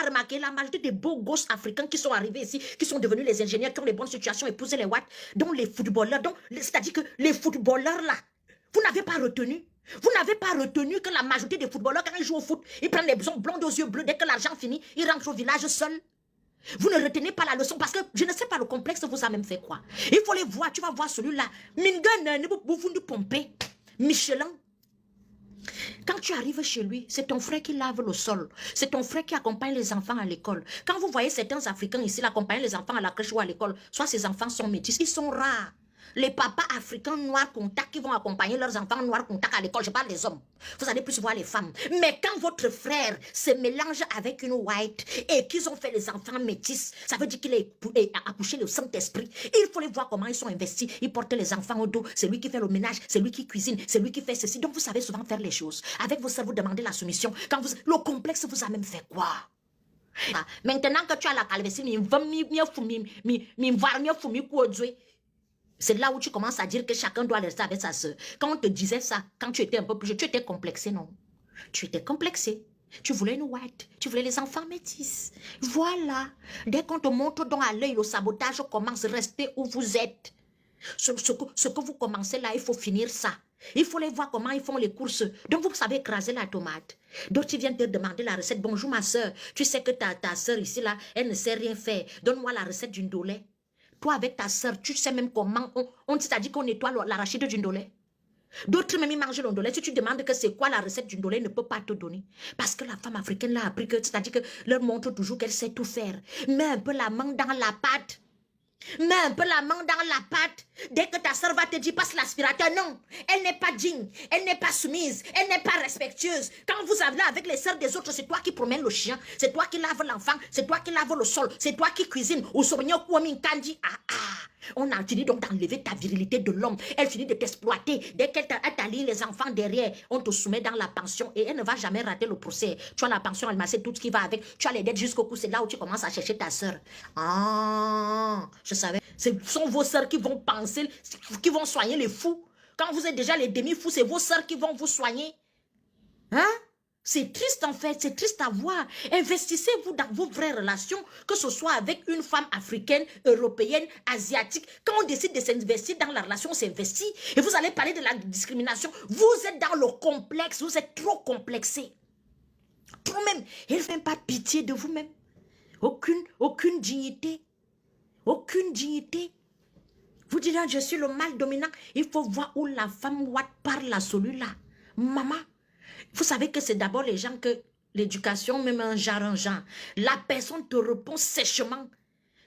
pas remarqué la majorité des beaux gosses africains qui sont arrivés ici, qui sont devenus les ingénieurs, qui ont les bonnes situations, épouser les watts, dont les footballeurs, c'est-à-dire que les footballeurs là, vous n'avez pas retenu. Vous n'avez pas retenu que la majorité des footballeurs, quand ils jouent au foot, ils prennent les blondes aux yeux bleus, dès que l'argent finit, ils rentrent au village seuls. Vous ne retenez pas la leçon parce que je ne sais pas, le complexe vous a même fait quoi. Il faut les voir, tu vas voir celui-là. Mingan, vous nous pomper. Michelin. Quand tu arrives chez lui, c'est ton frère qui lave le sol. C'est ton frère qui accompagne les enfants à l'école. Quand vous voyez certains Africains ici accompagner les enfants à la crèche ou à l'école, soit ces enfants sont métis, ils sont rares. Les papas africains noirs contacts qui vont accompagner leurs enfants noirs contacts à l'école, je parle des hommes. Vous allez plus voir les femmes. Mais quand votre frère se mélange avec une white et qu'ils ont fait les enfants métis, ça veut dire qu'il a accouché le Saint-Esprit. Il faut les voir comment ils sont investis. Ils portent les enfants au dos. C'est lui qui fait le ménage, c'est lui qui cuisine, c'est lui qui fait ceci. Donc vous savez souvent faire les choses. Avec vos cerveaux, vous demandez la soumission. Quand le complexe vous a même fait quoi? Maintenant que tu as la calvitie, c'est là où tu commences à dire que chacun doit rester avec sa soeur. Quand on te disait ça, quand tu étais un peu plus jeune, tu étais complexé, non? Tu étais complexé. Tu voulais une white, tu voulais les enfants métis. Voilà. Dès qu'on te montre donc à l'œil, le sabotage commence. Restez où vous êtes. Ce que vous commencez là, il faut finir ça. Il faut les voir comment ils font les courses. Donc vous savez écraser la tomate. Donc tu viens te demander la recette. Bonjour ma soeur, tu sais que ta soeur ici là, elle ne sait rien faire. Donne-moi la recette d'une dolée. Toi, avec ta soeur, tu sais même comment on t'a dit qu'on nettoie l'arachide d'une dolée. D'autres même, ils mangent l'ondolé. Si tu demandes que c'est quoi la recette d'une dolé, ne peut pas te donner. Parce que la femme africaine l'a appris, c'est-à-dire que leur montre toujours qu'elle sait tout faire. Mets un peu la main dans la pâte. Mets un peu la main dans la pâte. Dès que ta soeur va te dire passe l'aspirateur, non. Elle n'est pas digne, elle n'est pas soumise, elle n'est pas respectueuse. Quand vous avez là avec les soeurs des autres, c'est toi qui promènes le chien, c'est toi qui laves l'enfant, c'est toi qui laves le sol, c'est toi qui cuisine. On a fini donc d'enlever ta virilité de l'homme. Elle finit de t'exploiter. Dès qu'elle t'a lié les enfants derrière, on te soumet dans la pension et elle ne va jamais rater le procès. Tu as la pension, elle masse tout ce qui va avec. Tu as les dettes jusqu'au cou, c'est là où tu commences à chercher ta soeur. Ah, je savais. Ce sont vos soeurs qui vont penser, qui vont soigner les fous. Quand vous êtes déjà les demi-fous, c'est vos soeurs qui vont vous soigner. Hein? C'est triste en fait, c'est triste à voir. Investissez-vous dans vos vraies relations, que ce soit avec une femme africaine, européenne, asiatique. Quand on décide de s'investir dans la relation, on s'investit. Et vous allez parler de la discrimination. Vous êtes dans le complexe, vous êtes trop complexé. Trop même. Elle ne fait pas pitié de vous-même. Aucune dignité. Aucune dignité. Vous direz, je suis le mal dominant. Il faut voir où la femme parle à celui-là. Maman. Vous savez que c'est d'abord les gens que l'éducation, même un genre. La personne te répond sèchement.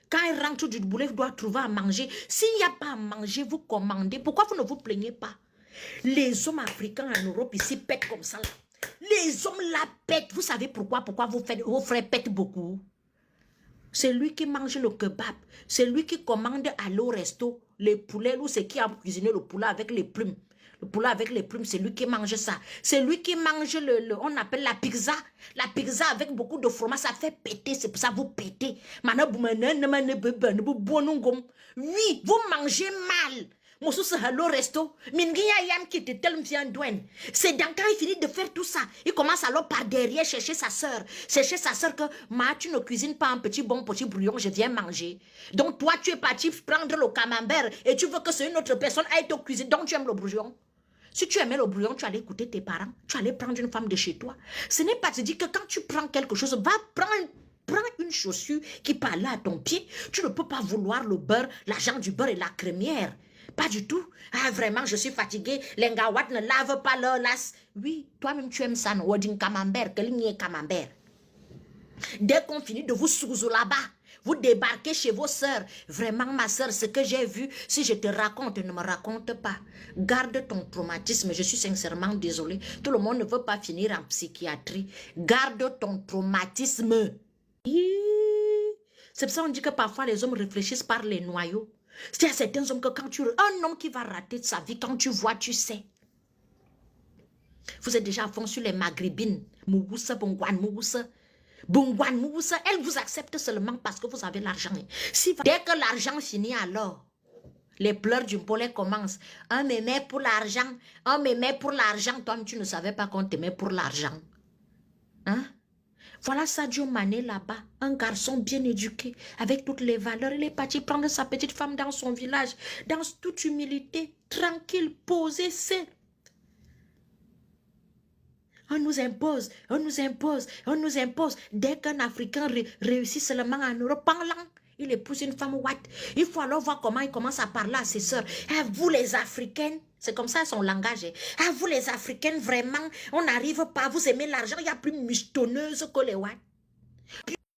Quand elle rentre du boulot, elle doit trouver à manger. S'il n'y a pas à manger, vous commandez. Pourquoi vous ne vous plaignez pas? Les hommes africains en Europe ici pètent comme ça. Là. Les hommes là pètent. Vous savez pourquoi? Pourquoi vos frères pètent beaucoup? C'est lui qui mange le kebab. C'est lui qui commande à l'eau resto. Les poulets, ou c'est qui a cuisiné le poulet avec les plumes. Le poulet avec les plumes, c'est lui qui mange ça. C'est lui qui mange on appelle la pizza. La pizza avec beaucoup de fromage, ça fait péter. C'est pour ça que vous pétez. Oui, vous mangez mal. C'est dans quand il finit de faire tout ça, il commence alors par derrière chercher sa soeur. Chercher sa soeur que, tu ne cuisines pas un petit brouillon, je viens manger. Donc toi, tu es parti prendre le camembert et tu veux que c'est une autre personne aille te cuisiner. Donc tu aimes le brouillon. Si tu aimais le brouillon, tu allais écouter tes parents. Tu allais prendre une femme de chez toi. Ce n'est pas te dire que quand tu prends quelque chose, va prends une chaussure qui parle à ton pied. Tu ne peux pas vouloir le beurre, l'argent du beurre et la crémière. Pas du tout. Ah, vraiment, je suis fatiguée. Les Ngawat ne lavent pas leur las. Oui, toi-même, tu aimes ça, non? Odin camembert, que ligne camembert. Dès qu'on finit de vous sous là-bas, vous débarquez chez vos sœurs. Vraiment, ma sœur, ce que j'ai vu, si je te raconte, ne me raconte pas. Garde ton traumatisme. Je suis sincèrement désolée. Tout le monde ne veut pas finir en psychiatrie. Garde ton traumatisme. C'est pour ça qu'on dit que parfois les hommes réfléchissent par les noyaux. Il y a certains hommes que quand un homme qui va rater de sa vie, quand tu vois, tu sais. Vous êtes déjà à fond sur les maghrébines. Mougoussa, Bongwan, Mougoussa. Bongwan, Mougoussa, elle vous accepte seulement parce que vous avez l'argent. Dès que l'argent finit alors, les pleurs du poulet commencent. Un m'aimait pour l'argent, un m'aimait pour l'argent. Toi, tu ne savais pas qu'on t'aimait pour l'argent. Hein? Voilà Sadio Mané là-bas, un garçon bien éduqué, avec toutes les valeurs. Il est parti prendre sa petite femme dans son village, dans toute humilité, tranquille, posé, seul. On nous impose, on nous impose, on nous impose. Dès qu'un Africain réussit seulement en Europe, parlant, il épouse une femme white. Il faut alors voir comment il commence à parler à ses sœurs. Ah, vous les Africaines, c'est comme ça son langage. Ah, vous les Africaines, vraiment, on n'arrive pas, vous aimez l'argent, il y a plus mistonneuse que les whites.